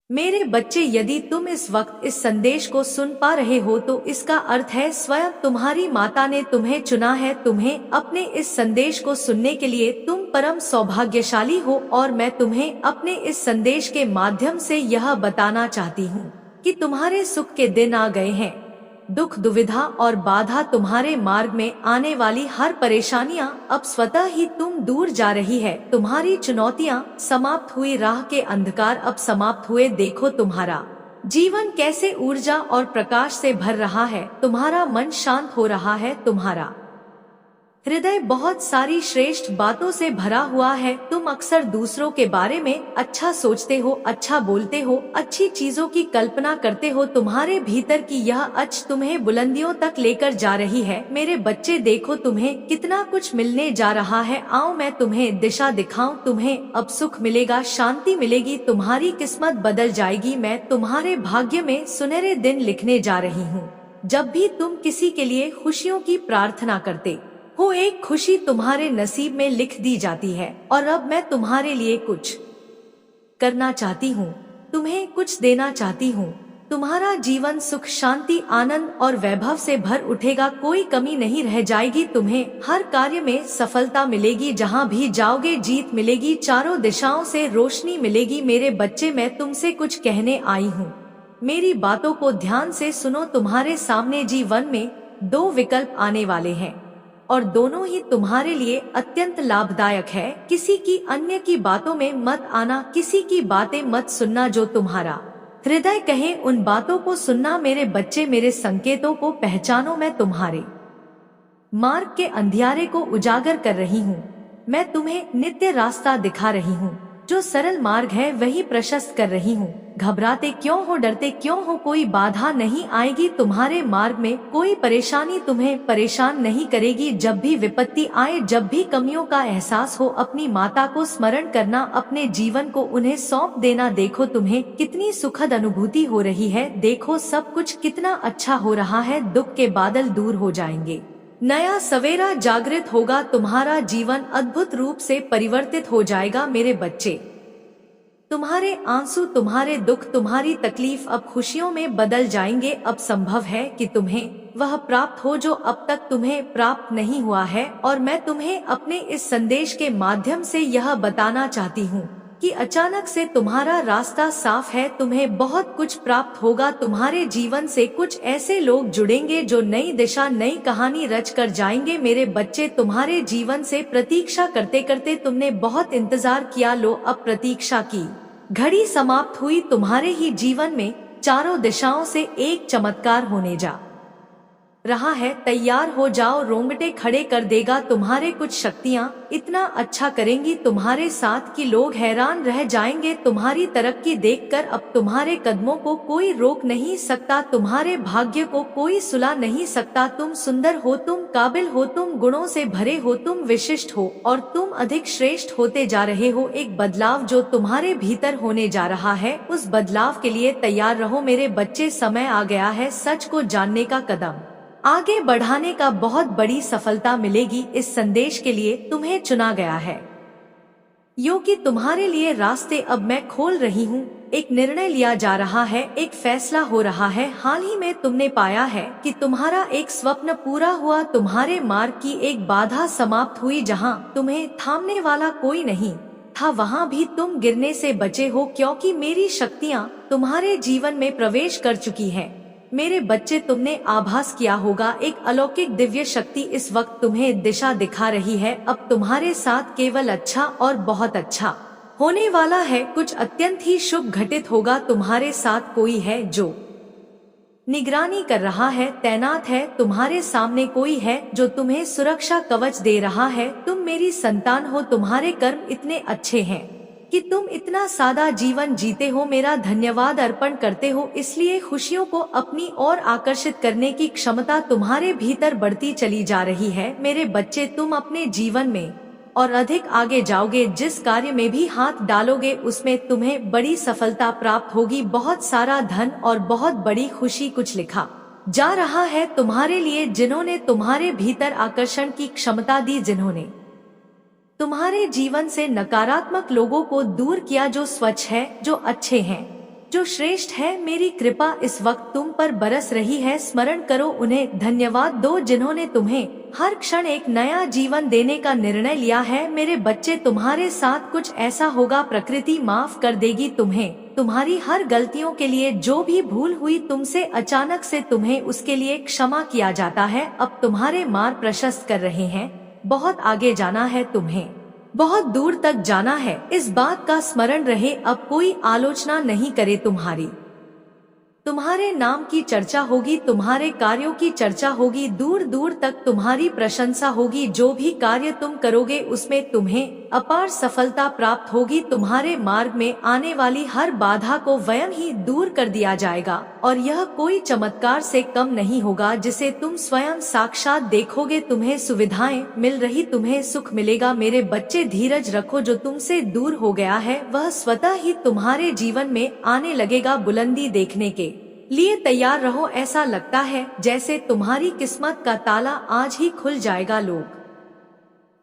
मेरे बच्चे, यदि तुम इस वक्त इस संदेश को सुन पा रहे हो तो इसका अर्थ है स्वयं तुम्हारी माता ने तुम्हें चुना है। तुम्हें अपने इस संदेश को सुनने के लिए तुम परम सौभाग्यशाली हो और मैं तुम्हें अपने इस संदेश के माध्यम से यह बताना चाहती हूँ कि तुम्हारे सुख के दिन आ गए हैं। दुख, दुविधा और बाधा, तुम्हारे मार्ग में आने वाली हर परेशानियां अब स्वतः ही तुम दूर जा रही है। तुम्हारी चुनौतियां समाप्त हुई, राह के अंधकार अब समाप्त हुए। देखो तुम्हारा जीवन कैसे ऊर्जा और प्रकाश से भर रहा है। तुम्हारा मन शांत हो रहा है, तुम्हारा हृदय बहुत सारी श्रेष्ठ बातों से भरा हुआ है। तुम अक्सर दूसरों के बारे में अच्छा सोचते हो, अच्छा बोलते हो, अच्छी चीजों की कल्पना करते हो। तुम्हारे भीतर की यह अच तुम्हें बुलंदियों तक लेकर जा रही है। मेरे बच्चे, देखो तुम्हें कितना कुछ मिलने जा रहा है। आओ मैं तुम्हें दिशा दिखाऊं। तुम्हें अब सुख मिलेगा, शांति मिलेगी, तुम्हारी किस्मत बदल जाएगी। मैं तुम्हारे भाग्य में सुनहरे दिन लिखने जा रही हूँ। जब भी तुम किसी के लिए खुशियों की प्रार्थना करते हो, एक खुशी तुम्हारे नसीब में लिख दी जाती है। और अब मैं तुम्हारे लिए कुछ करना चाहती हूँ, तुम्हें कुछ देना चाहती हूँ। तुम्हारा जीवन सुख, शांति, आनंद और वैभव से भर उठेगा। कोई कमी नहीं रह जाएगी। तुम्हें हर कार्य में सफलता मिलेगी। जहाँ भी जाओगे जीत मिलेगी। चारों दिशाओं से रोशनी मिलेगी। मेरे बच्चे, मैं तुमसे कुछ कहने आई हूँ, मेरी बातों को ध्यान से सुनो। तुम्हारे सामने जीवन में दो विकल्प आने वाले हैं और दोनों ही तुम्हारे लिए अत्यंत लाभदायक है। किसी की अन्य की बातों में मत आना, किसी की बातें मत सुनना। जो तुम्हारा हृदय कहे उन बातों को सुनना। मेरे बच्चे, मेरे संकेतों को पहचानो। मैं तुम्हारे मार्ग के अंधियारे को उजागर कर रही हूँ। मैं तुम्हें नित्य रास्ता दिखा रही हूँ। जो सरल मार्ग है वही प्रशस्त कर रही हूँ। घबराते क्यों हो, डरते क्यों हो? कोई बाधा नहीं आएगी तुम्हारे मार्ग में। कोई परेशानी तुम्हें परेशान नहीं करेगी। जब भी विपत्ति आए, जब भी कमियों का एहसास हो, अपनी माता को स्मरण करना, अपने जीवन को उन्हें सौंप देना। देखो तुम्हें कितनी सुखद अनुभूति हो रही है। देखो सब कुछ कितना अच्छा हो रहा है। दुख के बादल दूर हो जाएंगे, नया सवेरा जागृत होगा। तुम्हारा जीवन अद्भुत रूप से परिवर्तित हो जाएगा। मेरे बच्चे, तुम्हारे आंसू, तुम्हारे दुख, तुम्हारी तकलीफ अब खुशियों में बदल जाएंगे। अब संभव है कि तुम्हें वह प्राप्त हो जो अब तक तुम्हें प्राप्त नहीं हुआ है। और मैं तुम्हें अपने इस संदेश के माध्यम से यह बताना चाहती हूँ कि अचानक से तुम्हारा रास्ता साफ है। तुम्हें बहुत कुछ प्राप्त होगा। तुम्हारे जीवन से कुछ ऐसे लोग जुड़ेंगे जो नई दिशा, नई कहानी रच कर जाएंगे। मेरे बच्चे, तुम्हारे जीवन से प्रतीक्षा करते करते तुमने बहुत इंतजार किया। लो, अब प्रतीक्षा की घड़ी समाप्त हुई। तुम्हारे ही जीवन में चारों दिशाओं से एक चमत्कार होने जा रहा है। तैयार हो जाओ, रोंगटे खड़े कर देगा। तुम्हारे कुछ शक्तियाँ इतना अच्छा करेंगी तुम्हारे साथ कि लोग हैरान रह जाएंगे। तुम्हारी तरक्की देखकर अब तुम्हारे कदमों को कोई रोक नहीं सकता। तुम्हारे भाग्य को कोई सुला नहीं सकता। तुम सुंदर हो, तुम काबिल हो, तुम गुणों से भरे हो, तुम विशिष्ट हो और तुम अधिक श्रेष्ठ होते जा रहे हो। एक बदलाव जो तुम्हारे भीतर होने जा रहा है, उस बदलाव के लिए तैयार रहो। मेरे बच्चे, समय आ गया है सच को जानने का, कदम आगे बढ़ाने का। बहुत बड़ी सफलता मिलेगी। इस संदेश के लिए तुम्हें चुना गया है, क्योंकि तुम्हारे लिए रास्ते अब मैं खोल रही हूँ। एक निर्णय लिया जा रहा है, एक फैसला हो रहा है। हाल ही में तुमने पाया है कि तुम्हारा एक स्वप्न पूरा हुआ। तुम्हारे मार्ग की एक बाधा समाप्त हुई। जहाँ तुम्हें थामने वाला कोई नहीं था, वहाँ भी तुम गिरने से बचे हो, क्योंकि मेरी शक्तियाँ तुम्हारे जीवन में प्रवेश कर चुकी है। मेरे बच्चे, तुमने आभास किया होगा, एक अलौकिक दिव्य शक्ति इस वक्त तुम्हें दिशा दिखा रही है। अब तुम्हारे साथ केवल अच्छा और बहुत अच्छा होने वाला है। कुछ अत्यंत ही शुभ घटित होगा। तुम्हारे साथ कोई है जो निगरानी कर रहा है, तैनात है। तुम्हारे सामने कोई है जो तुम्हें सुरक्षा कवच दे रहा है। तुम मेरी संतान हो। तुम्हारे कर्म इतने अच्छे हैं कि तुम इतना सादा जीवन जीते हो। मेरा धन्यवाद अर्पण करते हो, इसलिए खुशियों को अपनी ओर आकर्षित करने की क्षमता तुम्हारे भीतर बढ़ती चली जा रही है। मेरे बच्चे, तुम अपने जीवन में और अधिक आगे जाओगे। जिस कार्य में भी हाथ डालोगे उसमें तुम्हें बड़ी सफलता प्राप्त होगी। बहुत सारा धन और बहुत बड़ी खुशी कुछ लिखा जा रहा है तुम्हारे लिए। जिन्होंने तुम्हारे भीतर आकर्षण की क्षमता दी, जिन्होंने तुम्हारे जीवन से नकारात्मक लोगों को दूर किया, जो स्वच्छ है, जो अच्छे हैं, जो श्रेष्ठ है। मेरी कृपा इस वक्त तुम पर बरस रही है। स्मरण करो उन्हें, धन्यवाद दो जिन्होंने तुम्हें हर क्षण एक नया जीवन देने का निर्णय लिया है। मेरे बच्चे, तुम्हारे साथ कुछ ऐसा होगा, प्रकृति माफ कर देगी तुम्हें। तुम्हारी हर गलतियों के लिए, जो भी भूल हुई तुमसे अचानक से, तुम्हें उसके लिए क्षमा किया जाता है। अब तुम्हारे मार्ग प्रशस्त कर रहे हैं। बहुत आगे जाना है तुम्हें, बहुत दूर तक जाना है। इस बात का स्मरण रहे, अब कोई आलोचना नहीं करे तुम्हारे नाम की चर्चा होगी, तुम्हारे कार्यों की चर्चा होगी, दूर दूर तक तुम्हारी प्रशंसा होगी। जो भी कार्य तुम करोगे उसमें तुम्हें अपार सफलता प्राप्त होगी। तुम्हारे मार्ग में आने वाली हर बाधा को स्वयं ही दूर कर दिया जाएगा और यह कोई चमत्कार से कम नहीं होगा जिसे तुम स्वयं साक्षात देखोगे। तुम्हें सुविधाएं मिल रही, तुम्हें सुख मिलेगा। मेरे बच्चे, धीरज रखो, जो तुमसे दूर हो गया है वह स्वतः ही तुम्हारे जीवन में आने लगेगा। बुलंदी देखने के लिए तैयार रहो। ऐसा लगता है जैसे तुम्हारी किस्मत का ताला आज ही खुल जाएगा। लोग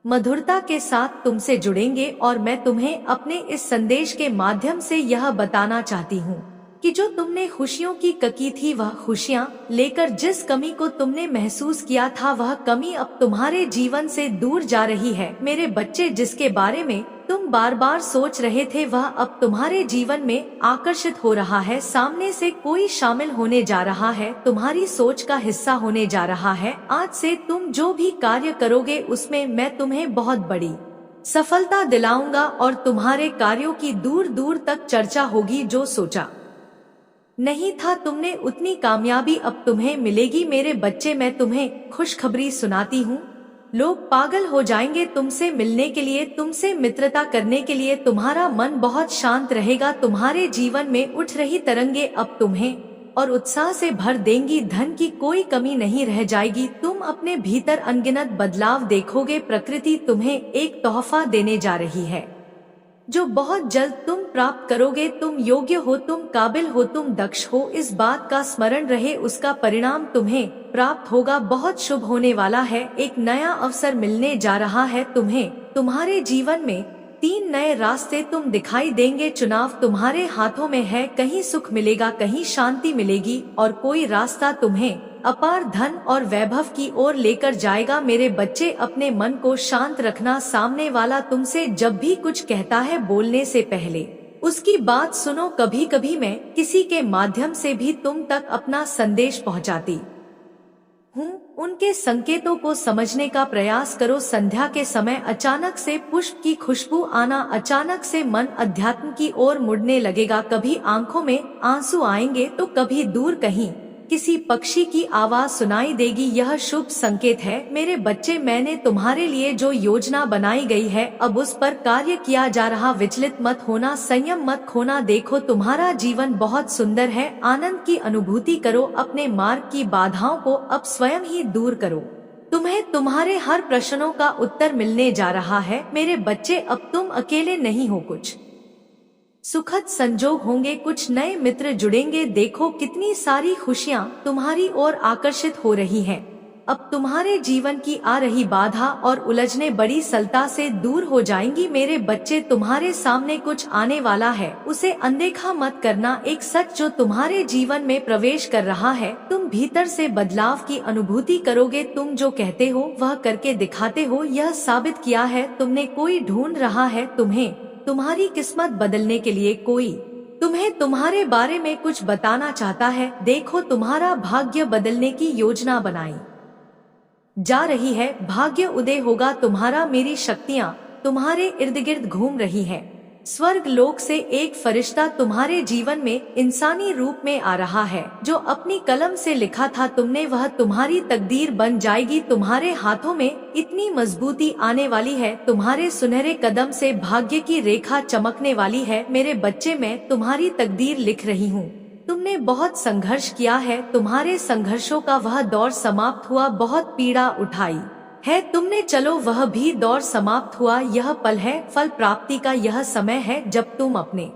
मधुरता के साथ तुमसे जुड़ेंगे और मैं तुम्हें अपने इस संदेश के माध्यम से यह बताना चाहती हूँ कि जो तुमने खुशियों की ककी थी, वह खुशियाँ लेकर जिस कमी को तुमने महसूस किया था, वह कमी अब तुम्हारे जीवन से दूर जा रही है। मेरे बच्चे, जिसके बारे में तुम बार बार सोच रहे थे, वह अब तुम्हारे जीवन में आकर्षित हो रहा है। सामने से कोई शामिल होने जा रहा है, तुम्हारी सोच का हिस्सा होने जा रहा है। आज से तुम जो भी कार्य करोगे उसमें मैं तुम्हें बहुत बड़ी सफलता दिलाऊंगा और तुम्हारे कार्यों की दूर दूर तक चर्चा होगी। जो सोचा नहीं था तुमने, उतनी कामयाबी अब तुम्हें मिलेगी। मेरे बच्चे, मैं तुम्हें खुशखबरी सुनाती हूँ। लोग पागल हो जाएंगे तुमसे मिलने के लिए, तुमसे मित्रता करने के लिए। तुम्हारा मन बहुत शांत रहेगा। तुम्हारे जीवन में उठ रही तरंगे अब तुम्हें और उत्साह से भर देंगी। धन की कोई कमी नहीं रह जाएगी। तुम अपने भीतर अनगिनत बदलाव देखोगे। प्रकृति तुम्हें एक तोहफा देने जा रही है जो बहुत जल्द तुम प्राप्त करोगे। तुम योग्य हो, तुम काबिल हो, तुम दक्ष हो। इस बात का स्मरण रहे, उसका परिणाम तुम्हें प्राप्त होगा। बहुत शुभ होने वाला है। एक नया अवसर मिलने जा रहा है तुम्हें। तुम्हारे जीवन में 3 नए रास्ते तुम दिखाई देंगे। चुनाव तुम्हारे हाथों में है। कहीं सुख मिलेगा, कहीं शांति मिलेगी और कोई रास्ता तुम्हें अपार धन और वैभव की ओर लेकर जाएगा। मेरे बच्चे, अपने मन को शांत रखना। सामने वाला तुमसे जब भी कुछ कहता है, बोलने से पहले उसकी बात सुनो। कभी कभी मैं किसी के माध्यम से भी तुम तक अपना संदेश पहुंचाती हूँ। उनके संकेतों को समझने का प्रयास करो। संध्या के समय अचानक से पुष्प की खुशबू आना, अचानक से मन अध्यात्म की ओर मुड़ने लगेगा। कभी आंखों में आंसू आएंगे तो कभी दूर कहीं किसी पक्षी की आवाज सुनाई देगी। यह शुभ संकेत है। मेरे बच्चे, मैंने तुम्हारे लिए जो योजना बनाई गई है, अब उस पर कार्य किया जा रहा। विचलित मत होना, संयम मत खोना। देखो, तुम्हारा जीवन बहुत सुंदर है। आनंद की अनुभूति करो। अपने मार्ग की बाधाओं को अब स्वयं ही दूर करो। तुम्हें तुम्हारे हर प्रश्नों का उत्तर मिलने जा रहा है। मेरे बच्चे, अब तुम अकेले नहीं हो। कुछ सुखद संजोग होंगे, कुछ नए मित्र जुड़ेंगे। देखो, कितनी सारी खुशियाँ तुम्हारी ओर आकर्षित हो रही हैं। अब तुम्हारे जीवन की आ रही बाधा और उलझने बड़ी सरलता से दूर हो जाएंगी। मेरे बच्चे, तुम्हारे सामने कुछ आने वाला है, उसे अनदेखा मत करना। एक सच जो तुम्हारे जीवन में प्रवेश कर रहा है। तुम भीतर से बदलाव की अनुभूति करोगे। तुम जो कहते हो वह करके दिखाते हो। यह साबित किया है तुमने। कोई ढूंढ रहा है तुम्हें, तुम्हारी किस्मत बदलने के लिए। कोई तुम्हें तुम्हारे बारे में कुछ बताना चाहता है। देखो, तुम्हारा भाग्य बदलने की योजना बनाई जा रही है। भाग्य उदय होगा तुम्हारा। मेरी शक्तियाँ तुम्हारे इर्द गिर्द घूम रही हैं। स्वर्ग लोक से एक फरिश्ता तुम्हारे जीवन में इंसानी रूप में आ रहा है। जो अपनी कलम से लिखा था तुमने, वह तुम्हारी तकदीर बन जाएगी। तुम्हारे हाथों में इतनी मजबूती आने वाली है। तुम्हारे सुनहरे कदम से भाग्य की रेखा चमकने वाली है। मेरे बच्चे, मैं तुम्हारी तकदीर लिख रही हूँ। तुमने बहुत संघर्ष किया है। तुम्हारे संघर्षों का वह दौर समाप्त हुआ। बहुत पीड़ा उठाई है तुमने, चलो वह भी दौर समाप्त हुआ। यह पल है फल प्राप्ति का। यह समय है जब तुम अपने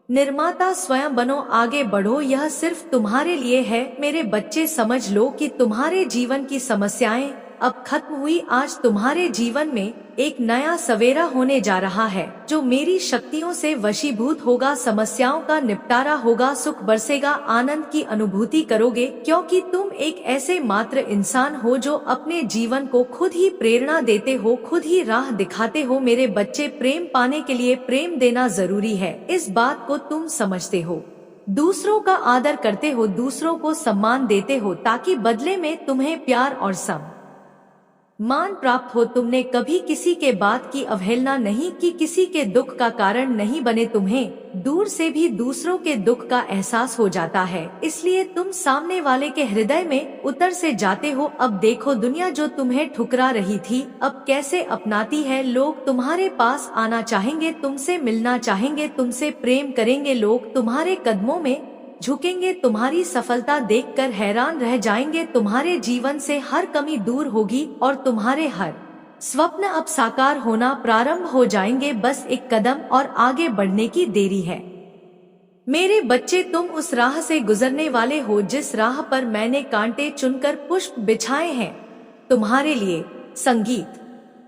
निर्माता स्वयं बनो। आगे बढ़ो, यह सिर्फ तुम्हारे लिए है। मेरे बच्चे, समझ लो कि तुम्हारे जीवन की समस्याएं अब खत्म हुई। आज तुम्हारे जीवन में एक नया सवेरा होने जा रहा है, जो मेरी शक्तियों से वशीभूत होगा। समस्याओं का निपटारा होगा, सुख बरसेगा, आनंद की अनुभूति करोगे, क्योंकि तुम एक ऐसे मात्र इंसान हो जो अपने जीवन को खुद ही प्रेरणा देते हो, खुद ही राह दिखाते हो। मेरे बच्चे, प्रेम पाने के लिए प्रेम देना जरूरी है, इस बात को तुम समझते हो। दूसरों का आदर करते हो, दूसरों को सम्मान देते हो, ताकि बदले में तुम्हें प्यार और सम्मान प्राप्त हो। तुमने कभी किसी के बात की अवहेलना नहीं की, किसी के दुख का कारण नहीं बने। तुम्हें दूर से भी दूसरों के दुख का एहसास हो जाता है, इसलिए तुम सामने वाले के हृदय में उतर से जाते हो। अब देखो, दुनिया जो तुम्हें ठुकरा रही थी, अब कैसे अपनाती है। लोग तुम्हारे पास आना चाहेंगे, तुमसे मिलना चाहेंगे, तुमसे प्रेम करेंगे। लोग तुम्हारे कदमों में झुकेंगे, तुम्हारी सफलता देखकर हैरान रह जाएंगे। तुम्हारे जीवन से हर कमी दूर होगी और तुम्हारे हर स्वप्न अब साकार होना प्रारंभ हो जाएंगे। बस एक कदम और आगे बढ़ने की देरी है। मेरे बच्चे, तुम उस राह से गुजरने वाले हो जिस राह पर मैंने कांटे चुनकर पुष्प बिछाए हैं तुम्हारे लिए। संगीत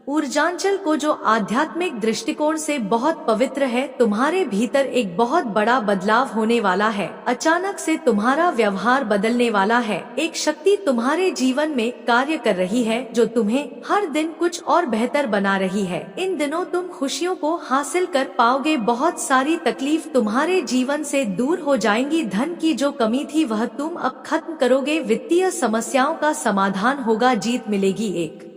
ऊर्जांचल को, जो आध्यात्मिक दृष्टिकोण से बहुत पवित्र है, तुम्हारे भीतर एक बहुत बड़ा बदलाव होने वाला है। अचानक से तुम्हारा व्यवहार बदलने वाला है। एक शक्ति तुम्हारे जीवन में कार्य कर रही है, जो तुम्हें हर दिन कुछ और बेहतर बना रही है। इन दिनों तुम खुशियों को हासिल कर पाओगे। बहुत सारी तकलीफ तुम्हारे जीवन से दूर हो जाएंगी। धन की जो कमी थी वह तुम अब खत्म करोगे। वित्तीय समस्याओं का समाधान होगा, जीत मिलेगी। एक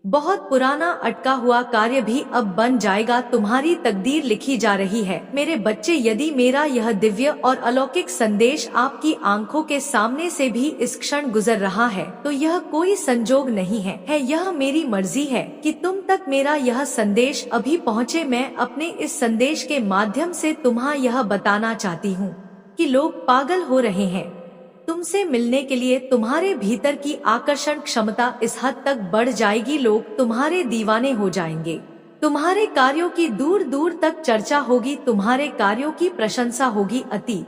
बहुत पुराना अटका हुआ कार्य भी अब बन जाएगा। तुम्हारी तकदीर लिखी जा रही है। मेरे बच्चे, यदि मेरा यह दिव्य और अलौकिक संदेश आपकी आंखों के सामने से भी इस क्षण गुजर रहा है, तो यह कोई संजोग नहीं है, यह मेरी मर्जी है कि तुम तक मेरा यह संदेश अभी पहुँचे। मैं अपने इस संदेश के माध्यम से तुम्हें यह बताना चाहती हूँ कि लोग पागल हो रहे हैं। तुमसे मिलने के लिए तुम्हारे भीतर की आकर्षण क्षमता इस हद तक बढ़ जाएगी, लोग तुम्हारे दीवाने हो जाएंगे। तुम्हारे कार्यों की दूर दूर तक चर्चा होगी, तुम्हारे कार्यों की प्रशंसा होगी। अतीत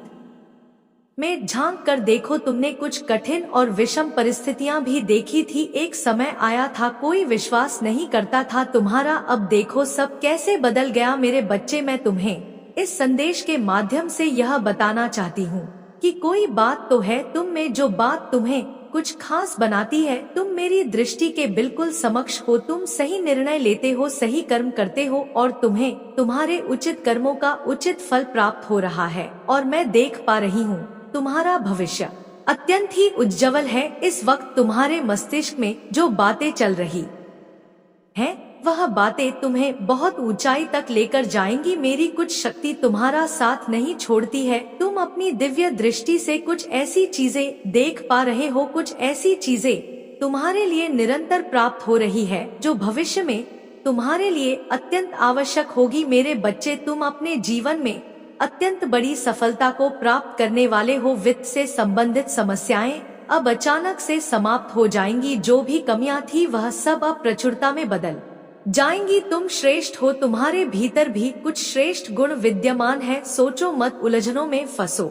में झांक कर देखो, तुमने कुछ कठिन और विषम परिस्थितियां भी देखी थी। एक समय आया था, कोई विश्वास नहीं करता था तुम्हारा। अब देखो सब कैसे बदल गया। मेरे बच्चे, मैं तुम्हें इस संदेश के माध्यम से यह बताना चाहती हूँ कि कोई बात तो है तुम में, जो बात तुम्हें कुछ खास बनाती है। तुम मेरी दृष्टि के बिल्कुल समक्ष हो। तुम सही निर्णय लेते हो, सही कर्म करते हो, और तुम्हें तुम्हारे उचित कर्मों का उचित फल प्राप्त हो रहा है। और मैं देख पा रही हूँ तुम्हारा भविष्य अत्यंत ही उज्जवल है। इस वक्त तुम्हारे मस्तिष्क में जो बातें चल रही हैं, वह बातें तुम्हें बहुत ऊंचाई तक लेकर जाएंगी। मेरी कुछ शक्ति तुम्हारा साथ नहीं छोड़ती है। तुम अपनी दिव्य दृष्टि से कुछ ऐसी चीजें देख पा रहे हो, कुछ ऐसी चीजें तुम्हारे लिए निरंतर प्राप्त हो रही है, जो भविष्य में तुम्हारे लिए अत्यंत आवश्यक होगी। मेरे बच्चे, तुम अपने जीवन में अत्यंत बड़ी सफलता को प्राप्त करने वाले हो। वित्त से संबंधित समस्याएं अब अचानक से समाप्त हो जाएंगी। जो भी कमियां थी वह सब अब प्रचुरता में बदल जाएंगी। तुम श्रेष्ठ हो, तुम्हारे भीतर भी कुछ श्रेष्ठ गुण विद्यमान है। सोचो मत, उलझनों में फंसो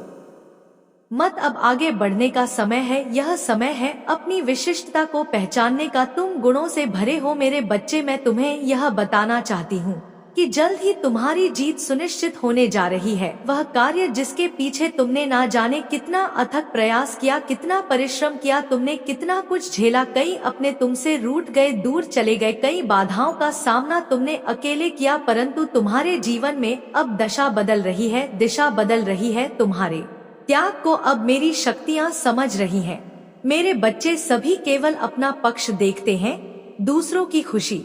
मत। अब आगे बढ़ने का समय है। यह समय है अपनी विशिष्टता को पहचानने का। तुम गुणों से भरे हो। मेरे बच्चे, मैं तुम्हें यह बताना चाहती हूँ कि जल्द ही तुम्हारी जीत सुनिश्चित होने जा रही है। वह कार्य जिसके पीछे तुमने ना जाने कितना अथक प्रयास किया, कितना परिश्रम किया, तुमने कितना कुछ झेला। कई अपने तुमसे रूठ गए, दूर चले गए, कई बाधाओं का सामना तुमने अकेले किया, परंतु तुम्हारे जीवन में अब दशा बदल रही है, दिशा बदल रही है। तुम्हारे त्याग को अब मेरी शक्तियाँ समझ रही है। मेरे बच्चे, सभी केवल अपना पक्ष देखते हैं, दूसरों की खुशी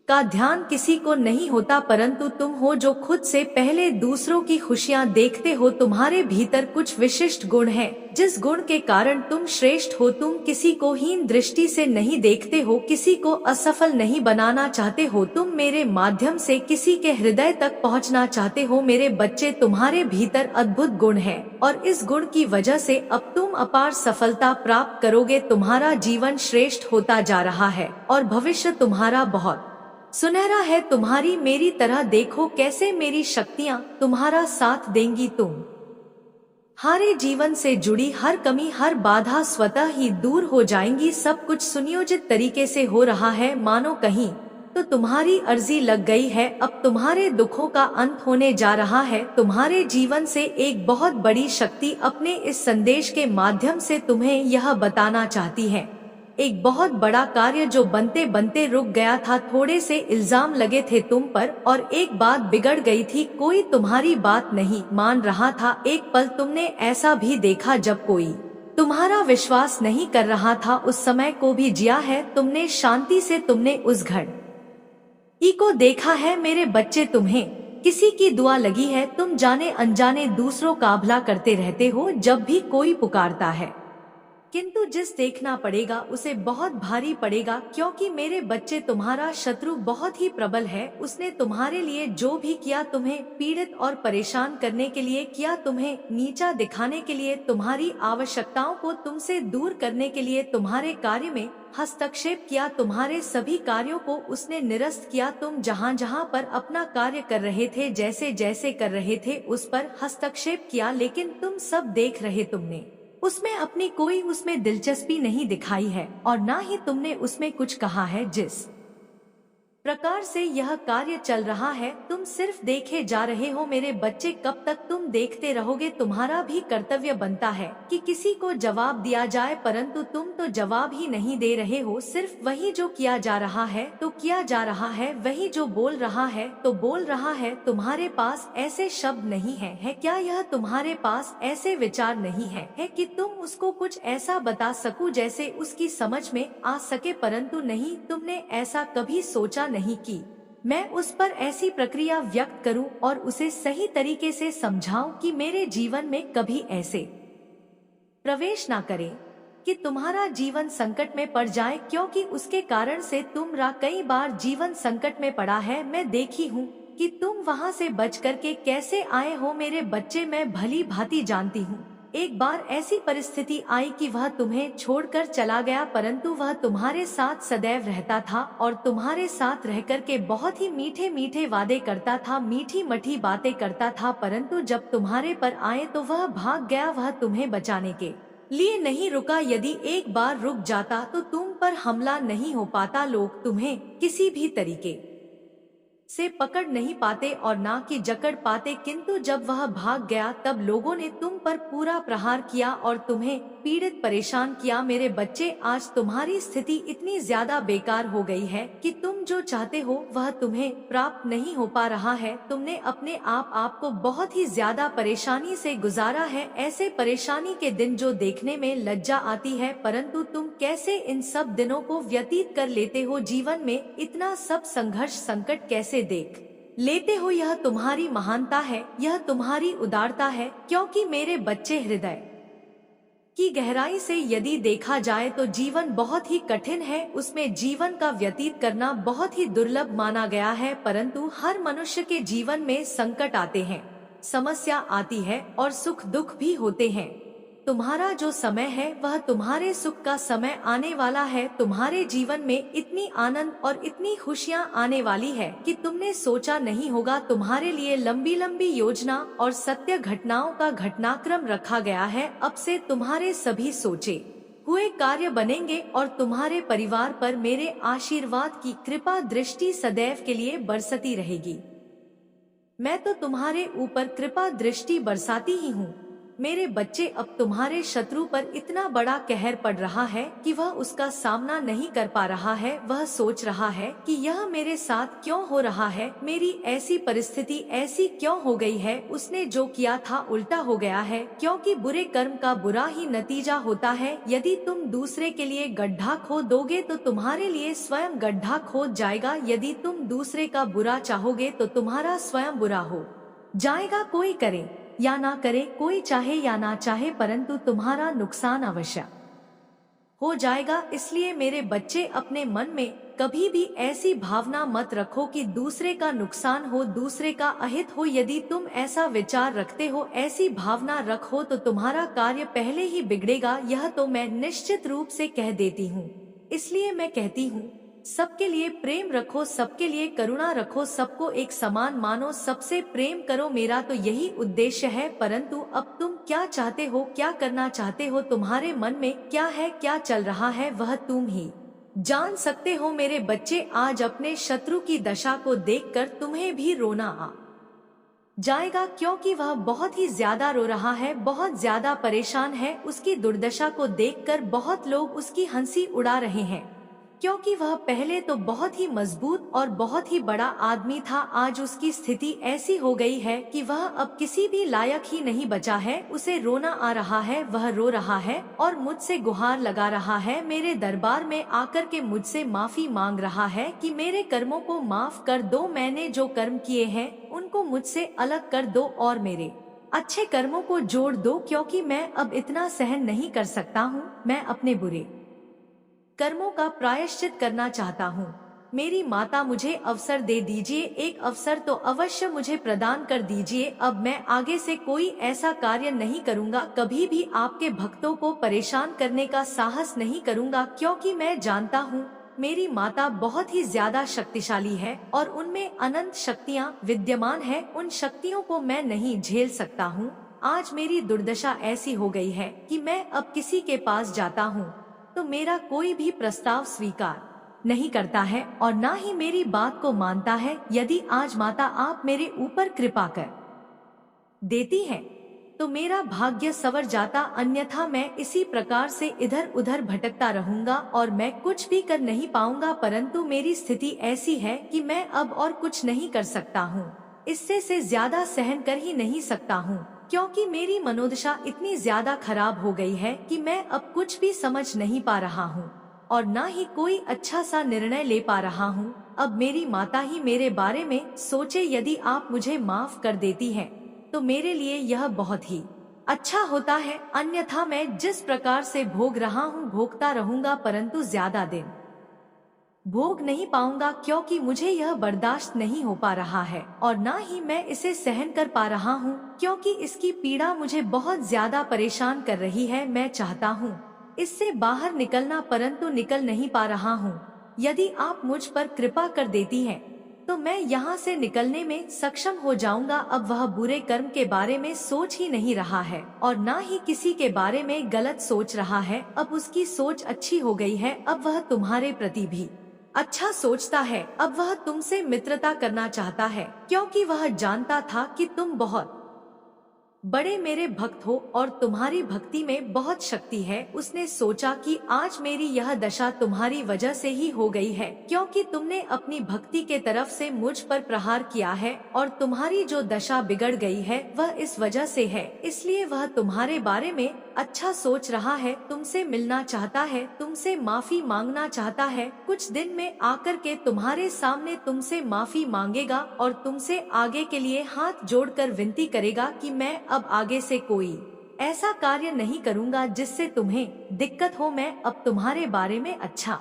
का ध्यान किसी को नहीं होता, परंतु तुम हो जो खुद से पहले दूसरों की खुशियां देखते हो। तुम्हारे भीतर कुछ विशिष्ट गुण हैं, जिस गुण के कारण तुम श्रेष्ठ हो। तुम किसी को हीन दृष्टि से नहीं देखते हो, किसी को असफल नहीं बनाना चाहते हो। तुम मेरे माध्यम से किसी के हृदय तक पहुंचना चाहते हो। मेरे बच्चे, तुम्हारे भीतर अद्भुत गुण है, और इस गुण की वजह से अब तुम अपार सफलता प्राप्त करोगे। तुम्हारा जीवन श्रेष्ठ होता जा रहा है और भविष्य तुम्हारा बहुत सुनहरा है। तुम्हारी मेरी तरह देखो कैसे मेरी शक्तियाँ तुम्हारा साथ देंगी। तुम हमारे जीवन से जुड़ी हर कमी, हर बाधा स्वतः ही दूर हो जाएंगी। सब कुछ सुनियोजित तरीके से हो रहा है, मानो कहीं तो तुम्हारी अर्जी लग गई है। अब तुम्हारे दुखों का अंत होने जा रहा है। तुम्हारे जीवन से एक बहुत बड़ी शक्ति अपने इस संदेश के माध्यम से तुम्हें यह बताना चाहती है। एक बहुत बड़ा कार्य जो बनते बनते रुक गया था। थोड़े से इल्जाम लगे थे तुम पर और एक बात बिगड़ गई थी। कोई तुम्हारी बात नहीं मान रहा था। एक पल तुमने ऐसा भी देखा जब कोई तुम्हारा विश्वास नहीं कर रहा था। उस समय को भी जिया है तुमने शांति से। तुमने उस घड़ी को देखा है मेरे बच्चे। तुम्हें किसी की दुआ लगी है। तुम जाने अनजाने दूसरों का भला करते रहते हो जब भी कोई पुकारता है, किंतु जिस देखना पड़ेगा उसे बहुत भारी पड़ेगा, क्योंकि मेरे बच्चे तुम्हारा शत्रु बहुत ही प्रबल है। उसने तुम्हारे लिए जो भी किया, तुम्हें पीड़ित और परेशान करने के लिए किया, तुम्हें नीचा दिखाने के लिए, तुम्हारी आवश्यकताओं को तुमसे दूर करने के लिए तुम्हारे कार्य में हस्तक्षेप किया। तुम्हारे सभी कार्यों को उसने निरस्त किया। तुम जहाँ जहाँ पर अपना कार्य कर रहे थे, जैसे जैसे कर रहे थे, उस पर हस्तक्षेप किया, लेकिन तुम सब देख रहे। तुमने उसमें अपनी कोई उसमें दिलचस्पी नहीं दिखाई है और ना ही तुमने उसमें कुछ कहा है। जिस प्रकार से यह कार्य चल रहा है, तुम सिर्फ देखे जा रहे हो मेरे बच्चे। कब तक तुम देखते रहोगे? तुम्हारा भी कर्तव्य बनता है कि किसी को जवाब दिया जाए, परंतु तुम तो जवाब ही नहीं दे रहे हो। सिर्फ वही जो किया जा रहा है तो किया जा रहा है, वही जो बोल रहा है तो बोल रहा है। तुम्हारे पास ऐसे शब्द नहीं है क्या? यह तुम्हारे पास ऐसे विचार नहीं है कि तुम उसको कुछ ऐसा बता सको जैसे उसकी समझ में आ सके, परंतु नहीं, तुमने ऐसा कभी सोचा नहीं कि मैं उस पर ऐसी प्रक्रिया व्यक्त करूं और उसे सही तरीके से समझाऊं कि मेरे जीवन में कभी ऐसे प्रवेश ना करे कि तुम्हारा जीवन संकट में पड़ जाए, क्योंकि उसके कारण से तुम्हारा कई बार जीवन संकट में पड़ा है। मैं देखी हूँ कि तुम वहाँ से बच करके कैसे आए हो मेरे बच्चे। मैं भली भांति जानती हूँ। एक बार ऐसी परिस्थिति आई कि वह तुम्हें छोड़कर चला गया, परंतु वह तुम्हारे साथ सदैव रहता था और तुम्हारे साथ रहकर के बहुत ही मीठे मीठे वादे करता था, मीठी मठी बातें करता था, परंतु जब तुम्हारे पर आए तो वह भाग गया। वह तुम्हें बचाने के लिए नहीं रुका। यदि एक बार रुक जाता तो तुम पर हमला नहीं हो पाता। लोग तुम्हें किसी भी तरीके से पकड़ नहीं पाते और ना कि जकड़ पाते, किंतु जब वह भाग गया तब लोगों ने तुम पर पूरा प्रहार किया और तुम्हें पीड़ित परेशान किया। मेरे बच्चे, आज तुम्हारी स्थिति इतनी ज्यादा बेकार हो गई है कि तुम जो चाहते हो वह तुम्हें प्राप्त नहीं हो पा रहा है। तुमने अपने आप को बहुत ही ज्यादा परेशानी से गुजारा है, ऐसे परेशानी के दिन जो देखने में लज्जा आती है, परंतु तुम कैसे इन सब दिनों को व्यतीत कर लेते हो? जीवन में इतना सब संघर्ष संकट कैसे देख लेते हो? यह तुम्हारी महानता है, यह तुम्हारी उदारता है, क्योंकि मेरे बच्चे, हृदय की गहराई से यदि देखा जाए तो जीवन बहुत ही कठिन है। उसमें जीवन का व्यतीत करना बहुत ही दुर्लभ माना गया है, परंतु हर मनुष्य के जीवन में संकट आते हैं, समस्या आती है और सुख दुख भी होते हैं। तुम्हारा जो समय है वह तुम्हारे सुख का समय आने वाला है। तुम्हारे जीवन में इतनी आनंद और इतनी खुशियाँ आने वाली है कि तुमने सोचा नहीं होगा। तुम्हारे लिए लंबी लंबी योजना और सत्य घटनाओं का घटनाक्रम रखा गया है। अब से तुम्हारे सभी सोचे हुए कार्य बनेंगे और तुम्हारे परिवार पर मेरे आशीर्वाद की कृपा दृष्टि सदैव के लिए बरसती रहेगी। मैं तो तुम्हारे ऊपर कृपा दृष्टि बरसाती ही हूँ। मेरे बच्चे, अब तुम्हारे शत्रु पर इतना बड़ा कहर पड़ रहा है कि वह उसका सामना नहीं कर पा रहा है। वह सोच रहा है कि यह मेरे साथ क्यों हो रहा है, मेरी ऐसी परिस्थिति ऐसी क्यों हो गई है। उसने जो किया था उल्टा हो गया है, क्योंकि बुरे कर्म का बुरा ही नतीजा होता है। यदि तुम दूसरे के लिए गड्ढा खोद दोगे तो तुम्हारे लिए स्वयं गड्ढा खोद जाएगा। यदि तुम दूसरे का बुरा चाहोगे तो तुम्हारा स्वयं बुरा हो जाएगा। कोई करे या ना करे, कोई चाहे या ना चाहे, परंतु तुम्हारा नुकसान अवश्य हो जाएगा। इसलिए मेरे बच्चे, अपने मन में कभी भी ऐसी भावना मत रखो कि दूसरे का नुकसान हो, दूसरे का अहित हो। यदि तुम ऐसा विचार रखते हो, ऐसी भावना रखो, तो तुम्हारा कार्य पहले ही बिगड़ेगा। यह तो मैं निश्चित रूप से कह देती हूँ। इसलिए मैं कहती हूँ, सबके लिए प्रेम रखो, सबके लिए करुणा रखो, सबको एक समान मानो, सबसे प्रेम करो। मेरा तो यही उद्देश्य है। परंतु अब तुम क्या चाहते हो, क्या करना चाहते हो, तुम्हारे मन में क्या है, क्या चल रहा है, वह तुम ही जान सकते हो। मेरे बच्चे, आज अपने शत्रु की दशा को देखकर तुम्हें भी रोना आ जाएगा, क्योंकि वह बहुत ही ज्यादा रो रहा है, बहुत ज्यादा परेशान है। उसकी दुर्दशा को देखकर बहुत लोग उसकी हंसी उड़ा रहे हैं, क्योंकि वह पहले तो बहुत ही मजबूत और बहुत ही बड़ा आदमी था। आज उसकी स्थिति ऐसी हो गई है कि वह अब किसी भी लायक ही नहीं बचा है। उसे रोना आ रहा है, वह रो रहा है और मुझसे गुहार लगा रहा है, मेरे दरबार में आकर के मुझसे माफी मांग रहा है कि मेरे कर्मों को माफ कर दो, मैंने जो कर्म किए हैं उनको मुझसे अलग कर दो और मेरे अच्छे कर्मों को जोड़ दो, क्योंकि मैं अब इतना सहन नहीं कर सकता हूँ। मैं अपने बुरे कर्मों का प्रायश्चित करना चाहता हूँ। मेरी माता, मुझे अवसर दे दीजिए, एक अवसर तो अवश्य मुझे प्रदान कर दीजिए। अब मैं आगे से कोई ऐसा कार्य नहीं करूँगा, कभी भी आपके भक्तों को परेशान करने का साहस नहीं करूँगा, क्योंकि मैं जानता हूँ मेरी माता बहुत ही ज्यादा शक्तिशाली है और उनमें अनंत शक्तियाँ विद्यमान है। उन शक्तियों को मैं नहीं झेल सकता हूँ। आज मेरी दुर्दशा ऐसी हो गई है कि मैं अब किसी के पास जाता हूँ तो मेरा कोई भी प्रस्ताव स्वीकार नहीं करता है और ना ही मेरी बात को मानता है। यदि आज माता आप मेरे ऊपर कृपा कर देती हैं तो मेरा भाग्य संवर जाता, अन्यथा मैं इसी प्रकार से इधर उधर भटकता रहूंगा और मैं कुछ भी कर नहीं पाऊंगा। परंतु मेरी स्थिति ऐसी है कि मैं अब और कुछ नहीं कर सकता हूँ, इससे से ज्यादा सहन कर ही नहीं सकता हूँ, क्योंकि मेरी मनोदशा इतनी ज्यादा खराब हो गई है कि मैं अब कुछ भी समझ नहीं पा रहा हूँ और ना ही कोई अच्छा सा निर्णय ले पा रहा हूँ। अब मेरी माता ही मेरे बारे में सोचे, यदि आप मुझे माफ कर देती हैं तो मेरे लिए यह बहुत ही अच्छा होता है, अन्यथा मैं जिस प्रकार से भोग रहा हूँ भोगता रहूंगा, परंतु ज्यादा दिन भोग नहीं पाऊंगा, क्योंकि मुझे यह बर्दाश्त नहीं हो पा रहा है और ना ही मैं इसे सहन कर पा रहा हूँ, क्योंकि इसकी पीड़ा मुझे बहुत ज्यादा परेशान कर रही है। मैं चाहता हूँ इससे बाहर निकलना, परंतु निकल नहीं पा रहा हूँ। यदि आप मुझ पर कृपा कर देती हैं तो मैं यहाँ से निकलने में सक्षम हो जाऊंगा। अब वह बुरे कर्म के बारे में सोच ही नहीं रहा है और ना ही किसी के बारे में गलत सोच रहा है। अब उसकी सोच अच्छी हो गई है, अब वह तुम्हारे प्रति भी अच्छा सोचता है। अब वह तुमसे मित्रता करना चाहता है, क्योंकि वह जानता था कि तुम बहुत बड़े मेरे भक्त हो और तुम्हारी भक्ति में बहुत शक्ति है। उसने सोचा कि आज मेरी यह दशा तुम्हारी वजह से ही हो गई है, क्योंकि तुमने अपनी भक्ति के तरफ से मुझ पर प्रहार किया है और तुम्हारी जो दशा बिगड़ गई है वह इस वजह से है। इसलिए वह तुम्हारे बारे में अच्छा सोच रहा है, तुमसे मिलना चाहता है, तुमसे माफी मांगना चाहता है। कुछ दिन में आकर के तुम्हारे सामने तुमसे माफी मांगेगा और तुमसे आगे के लिए हाथ जोड़कर विनती करेगा कि मैं अब आगे से कोई ऐसा कार्य नहीं करूंगा जिससे तुम्हें दिक्कत हो। मैं अब तुम्हारे बारे में अच्छा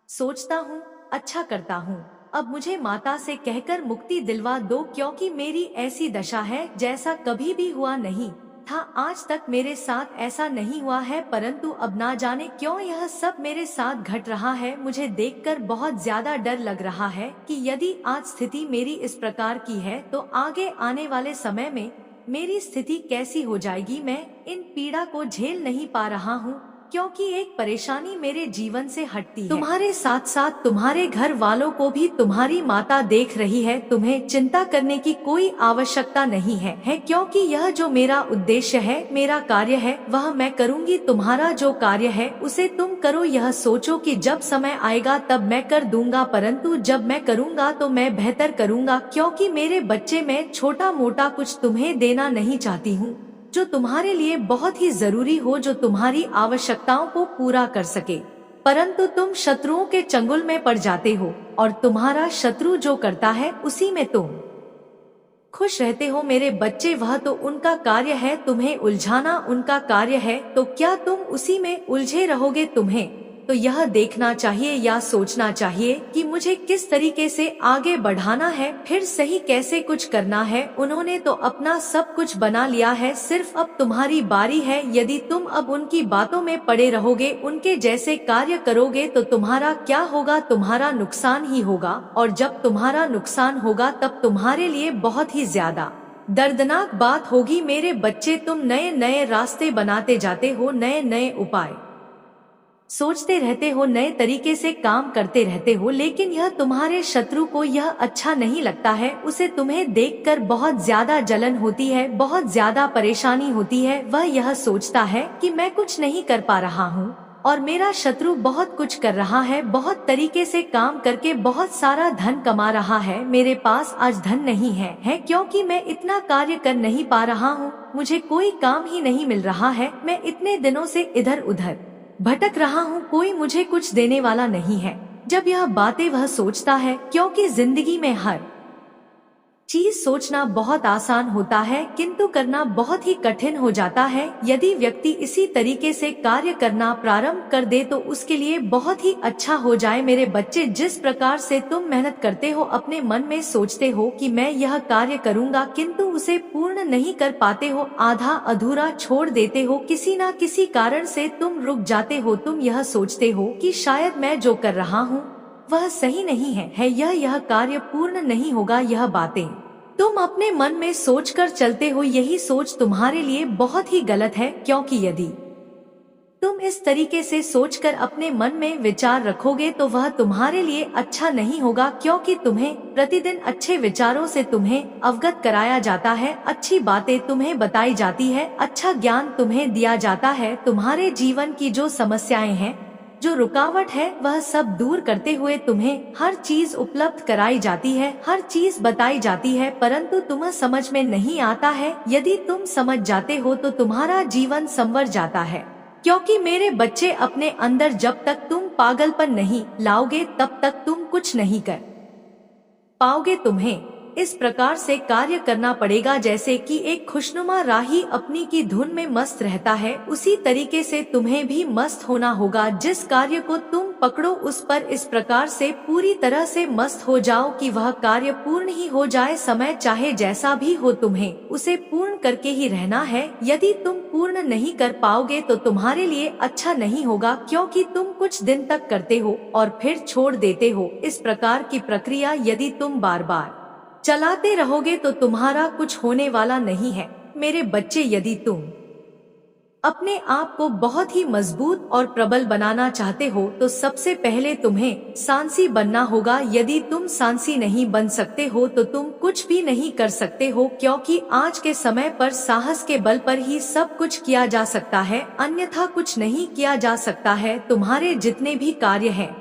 सोचता हूँ, अच्छा करता हूँ। अब मुझे माता से कहकर मुक्ति दिलवा दो, क्योंकि मेरी ऐसी दशा है जैसा कभी भी हुआ नहीं था। आज तक मेरे साथ ऐसा नहीं हुआ है, परंतु अब ना जाने क्यों यह सब मेरे साथ घट रहा है। मुझे देखकर बहुत ज्यादा डर लग रहा है कि यदि आज स्थिति मेरी इस प्रकार की है तो आगे आने वाले समय में मेरी स्थिति कैसी हो जाएगी। मैं इन पीड़ा को झेल नहीं पा रहा हूँ, क्योंकि एक परेशानी मेरे जीवन से हटती है। तुम्हारे साथ साथ तुम्हारे घर वालों को भी तुम्हारी माता देख रही है। तुम्हें चिंता करने की कोई आवश्यकता नहीं है, क्योंकि यह जो मेरा उद्देश्य है, मेरा कार्य है, वह मैं करूँगी। तुम्हारा जो कार्य है उसे तुम करो। यह सोचो कि जब समय आएगा तब मैं कर दूंगा, परंतु जब मैं करूँगा तो मैं बेहतर करूँगा, क्योंकि मेरे बच्चे, मैं छोटा मोटा कुछ तुम्हें देना नहीं चाहती हूँ, जो तुम्हारे लिए बहुत ही जरूरी हो, जो तुम्हारी आवश्यकताओं को पूरा कर सके। परंतु तुम शत्रुओं के चंगुल में पड़ जाते हो और तुम्हारा शत्रु जो करता है उसी में तुम खुश रहते हो। मेरे बच्चे, वह तो उनका कार्य है, तुम्हें उलझाना उनका कार्य है, तो क्या तुम उसी में उलझे रहोगे? तुम्हें तो यह देखना चाहिए या सोचना चाहिए कि मुझे किस तरीके से आगे बढ़ाना है, फिर सही कैसे कुछ करना है। उन्होंने तो अपना सब कुछ बना लिया है, सिर्फ अब तुम्हारी बारी है। यदि तुम अब उनकी बातों में पड़े रहोगे, उनके जैसे कार्य करोगे तो तुम्हारा क्या होगा, तुम्हारा नुकसान ही होगा। और जब तुम्हारा नुकसान होगा तब तुम्हारे लिए बहुत ही ज्यादा दर्दनाक बात होगी। मेरे बच्चे, तुम नए नए रास्ते बनाते जाते हो, नए नए उपाय सोचते रहते हो, नए तरीके से काम करते रहते हो, लेकिन यह तुम्हारे शत्रु को यह अच्छा नहीं लगता है। उसे तुम्हें देखकर बहुत ज्यादा जलन होती है, बहुत ज्यादा परेशानी होती है। वह यह सोचता है कि मैं कुछ नहीं कर पा रहा हूँ और मेरा शत्रु बहुत कुछ कर रहा है, बहुत तरीके से काम करके बहुत सारा धन कमा रहा है। मेरे पास आज धन नहीं है क्योंकि मैं इतना कार्य कर नहीं पा रहा हूँ, मुझे कोई काम ही नहीं मिल रहा है। मैं इतने दिनों से इधर उधर भटक रहा हूँ, कोई मुझे कुछ देने वाला नहीं है। जब यह बातें वह सोचता है, क्योंकि जिंदगी में हर चीज सोचना बहुत आसान होता है किंतु करना बहुत ही कठिन हो जाता है। यदि व्यक्ति इसी तरीके से कार्य करना प्रारंभ कर दे तो उसके लिए बहुत ही अच्छा हो जाए। मेरे बच्चे, जिस प्रकार से तुम मेहनत करते हो, अपने मन में सोचते हो कि मैं यह कार्य करूँगा, किंतु उसे पूर्ण नहीं कर पाते हो, आधा अधूरा छोड़ देते हो, किसी न किसी कारण से तुम रुक जाते हो। तुम यह सोचते हो कि शायद मैं जो कर रहा हूँ वह सही नहीं है, यह कार्य पूर्ण नहीं होगा। यह बातें तुम अपने मन में सोचकर चलते हो, यही सोच तुम्हारे लिए बहुत ही गलत है, क्योंकि यदि तुम इस तरीके से सोचकर अपने मन में विचार रखोगे तो वह तुम्हारे लिए अच्छा नहीं होगा, क्योंकि तुम्हें प्रतिदिन अच्छे विचारों से तुम्हें अवगत कराया जाता है, अच्छी बातें तुम्हें बताई जाती है, अच्छा ज्ञान तुम्हें दिया जाता है। तुम्हारे जीवन की जो समस्याएं हैं, जो रुकावट है, वह सब दूर करते हुए तुम्हें हर चीज उपलब्ध कराई जाती है, हर चीज बताई जाती है, परंतु तुम्हें समझ में नहीं आता है। यदि तुम समझ जाते हो तो तुम्हारा जीवन संवर जाता है, क्योंकि मेरे बच्चे, अपने अंदर जब तक तुम पागलपन नहीं लाओगे तब तक तुम कुछ नहीं कर पाओगे। तुम्हें इस प्रकार से कार्य करना पड़ेगा जैसे कि एक खुशनुमा राही अपनी की धुन में मस्त रहता है, उसी तरीके से तुम्हें भी मस्त होना होगा। जिस कार्य को तुम पकड़ो उस पर इस प्रकार से पूरी तरह से मस्त हो जाओ कि वह कार्य पूर्ण ही हो जाए। समय चाहे जैसा भी हो, तुम्हें उसे पूर्ण करके ही रहना है। यदि तुम पूर्ण नहीं कर पाओगे तो तुम्हारे लिए अच्छा नहीं होगा, क्योंकि तुम कुछ दिन तक करते हो और फिर छोड़ देते हो। इस प्रकार की प्रक्रिया यदि तुम बार बार चलाते रहोगे तो तुम्हारा कुछ होने वाला नहीं है। मेरे बच्चे, यदि तुम अपने आप को बहुत ही मजबूत और प्रबल बनाना चाहते हो तो सबसे पहले तुम्हें साहसी बनना होगा। यदि तुम साहसी नहीं बन सकते हो तो तुम कुछ भी नहीं कर सकते हो, क्योंकि आज के समय पर साहस के बल पर ही सब कुछ किया जा सकता है, अन्यथा कुछ नहीं किया जा सकता है। तुम्हारे जितने भी कार्य हैं,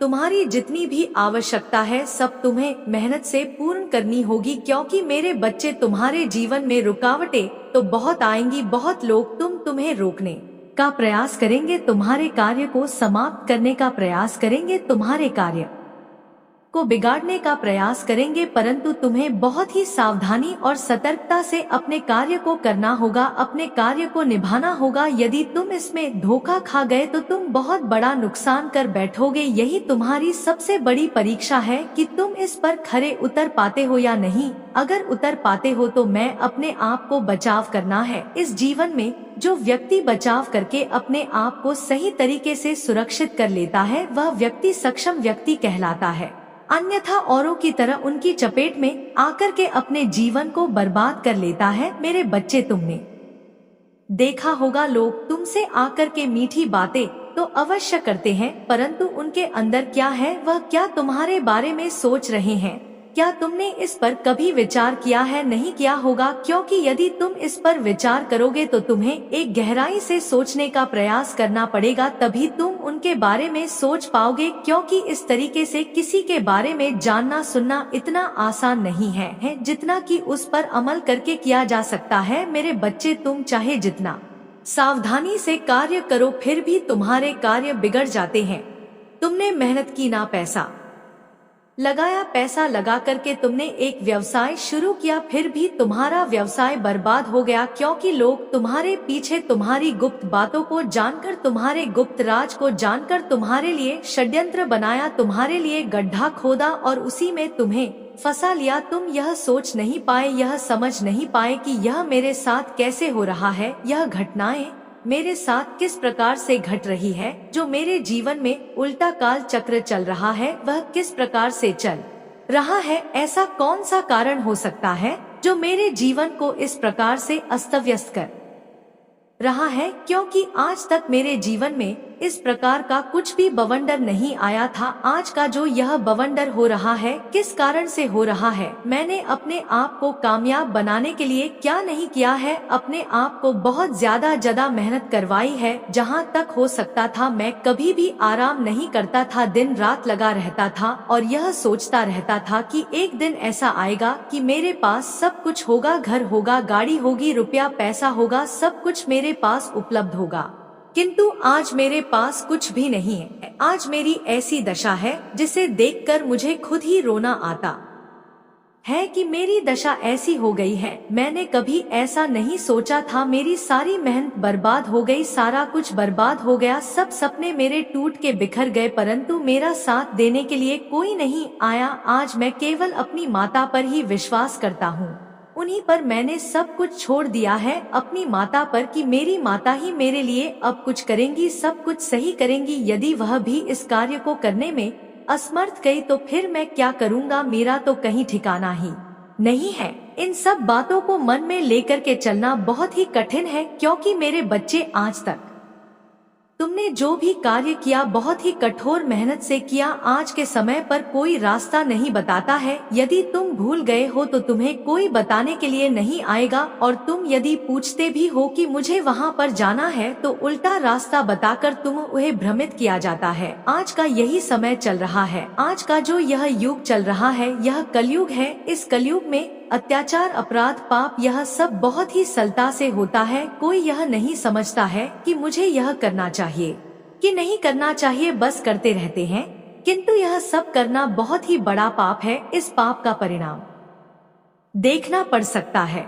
तुम्हारी जितनी भी आवश्यकता है, सब तुम्हें मेहनत से पूर्ण करनी होगी, क्योंकि मेरे बच्चे, तुम्हारे जीवन में रुकावटें तो बहुत आएंगी। बहुत लोग तुम्हें रोकने का प्रयास करेंगे, तुम्हारे कार्य को समाप्त करने का प्रयास करेंगे, तुम्हारे कार्य को बिगाड़ने का प्रयास करेंगे, परंतु तुम्हें बहुत ही सावधानी और सतर्कता से अपने कार्य को करना होगा, अपने कार्य को निभाना होगा। यदि तुम इसमें धोखा खा गए तो तुम बहुत बड़ा नुकसान कर बैठोगे। यही तुम्हारी सबसे बड़ी परीक्षा है कि तुम इस पर खरे उतर पाते हो या नहीं। अगर उतर पाते हो तो मैं अपने आप को बचाव करना है। इस जीवन में जो व्यक्ति बचाव करके अपने आप को सही तरीके से सुरक्षित कर लेता है, वह व्यक्ति सक्षम व्यक्ति कहलाता है, अन्यथा औरों की तरह उनकी चपेट में आकर के अपने जीवन को बर्बाद कर लेता है। मेरे बच्चे, तुमने देखा होगा, लोग तुमसे आकर के मीठी बातें तो अवश्य करते हैं, परंतु उनके अंदर क्या है, वह क्या तुम्हारे बारे में सोच रहे हैं, क्या तुमने इस पर कभी विचार किया है? नहीं किया होगा, क्योंकि यदि तुम इस पर विचार करोगे तो तुम्हें एक गहराई से सोचने का प्रयास करना पड़ेगा, तभी तुम उनके बारे में सोच पाओगे। क्योंकि इस तरीके से किसी के बारे में जानना सुनना इतना आसान नहीं है जितना कि उस पर अमल करके किया जा सकता है। मेरे बच्चे, तुम चाहे जितना सावधानी से कार्य करो, फिर भी तुम्हारे कार्य बिगड़ जाते हैं। तुमने मेहनत की ना पैसा लगाया, पैसा लगा करके तुमने एक व्यवसाय शुरू किया, फिर भी तुम्हारा व्यवसाय बर्बाद हो गया क्योंकि लोग तुम्हारे पीछे तुम्हारी गुप्त बातों को जानकर, तुम्हारे गुप्त राज को जानकर तुम्हारे लिए षड्यंत्र बनाया, तुम्हारे लिए गड्ढा खोदा और उसी में तुम्हें फंसा लिया। तुम यह सोच नहीं पाए, यह समझ नहीं पाए कि यह मेरे साथ कैसे हो रहा है, यह घटनाएं मेरे साथ किस प्रकार से घट रही है, जो मेरे जीवन में उल्टा काल चक्र चल रहा है वह किस प्रकार से चल रहा है। ऐसा कौन सा कारण हो सकता है जो मेरे जीवन को इस प्रकार से अस्त व्यस्त कर रहा है, क्योंकि आज तक मेरे जीवन में इस प्रकार का कुछ भी बवंडर नहीं आया था। आज का जो यह बवंडर हो रहा है किस कारण से हो रहा है? मैंने अपने आप को कामयाब बनाने के लिए क्या नहीं किया है, अपने आप को बहुत ज्यादा मेहनत करवाई है। जहाँ तक हो सकता था मैं कभी भी आराम नहीं करता था, दिन रात लगा रहता था और यह सोचता रहता था कि एक दिन ऐसा आएगा कि मेरे पास सब कुछ होगा, घर होगा, गाड़ी होगी, रुपया पैसा होगा, सब कुछ मेरे पास उपलब्ध होगा। किंतु आज मेरे पास कुछ भी नहीं है। आज मेरी ऐसी दशा है जिसे देखकर मुझे खुद ही रोना आता है कि मेरी दशा ऐसी हो गई है। मैंने कभी ऐसा नहीं सोचा था, मेरी सारी मेहनत बर्बाद हो गई, सारा कुछ बर्बाद हो गया, सब सपने मेरे टूट के बिखर गए, परंतु मेरा साथ देने के लिए कोई नहीं आया। आज मैं केवल अपनी माता पर ही विश्वास करता हूँ, उन्हीं पर मैंने सब कुछ छोड़ दिया है, अपनी माता पर, कि मेरी माता ही मेरे लिए अब कुछ करेंगी, सब कुछ सही करेंगी। यदि वह भी इस कार्य को करने में असमर्थ गई तो फिर मैं क्या करूँगा? मेरा तो कहीं ठिकाना ही नहीं है। इन सब बातों को मन में लेकर के चलना बहुत ही कठिन है, क्योंकि मेरे बच्चे, आज तक तुमने जो भी कार्य किया बहुत ही कठोर मेहनत से किया। आज के समय पर कोई रास्ता नहीं बताता है। यदि तुम भूल गए हो तो तुम्हें कोई बताने के लिए नहीं आएगा, और तुम यदि पूछते भी हो कि मुझे वहाँ पर जाना है तो उल्टा रास्ता बताकर तुम उन्हें भ्रमित किया जाता है। आज का यही समय चल रहा है। आज का जो यह युग चल रहा है यह कलयुग है। इस कलयुग में अत्याचार, अपराध, पाप, यह सब बहुत ही सरलता से होता है। कोई यह नहीं समझता है कि मुझे यह करना चाहिए कि नहीं करना चाहिए, बस करते रहते हैं। किंतु यह सब करना बहुत ही बड़ा पाप है। इस पाप का परिणाम देखना पड़ सकता है।